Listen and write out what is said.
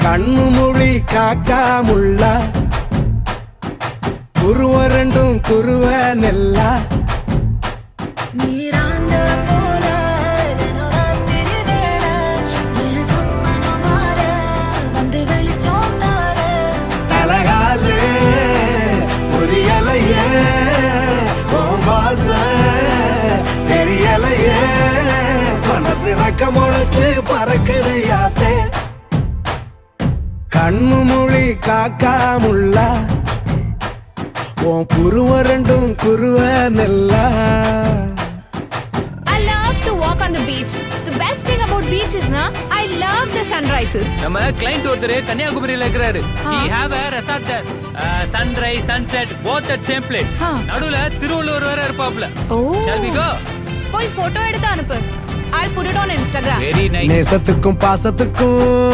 கண்ணு மொழி காக்காமுள்ள குருவ ரெண்டும் குருவ நெல்லா நீராந்த போல தினராத்திரி வேள என் சொப்பனம் மாற வந்து வெளிச்சம் தார தலகாலு புரியலையே ஓம்பாச தெரியலையே மனசு ரக்க முளைச்சு பறக்குது யாத்தே கண்ணு மொழி காக்காமுள்ள உன் குருவ ரெண்டும் குருவ நெல்லா. I love to walk on the beach. The best thing about beach is na I love the sunrises. நம்ம கிளைண்ட் ஒருத்தர் கன்னியாகுமரியில இருக்கிறாரு. He have a resort there. Sunrise, sunset, both at same place. நடுவுல திருவள்ளுவர் வேற இருப்பாப்ல. Shall we go? போய் photo எடுத்து அனுப்பு. I'll put it on Instagram. Very nice. நேசத்துக்கும் பாசத்துக்கும்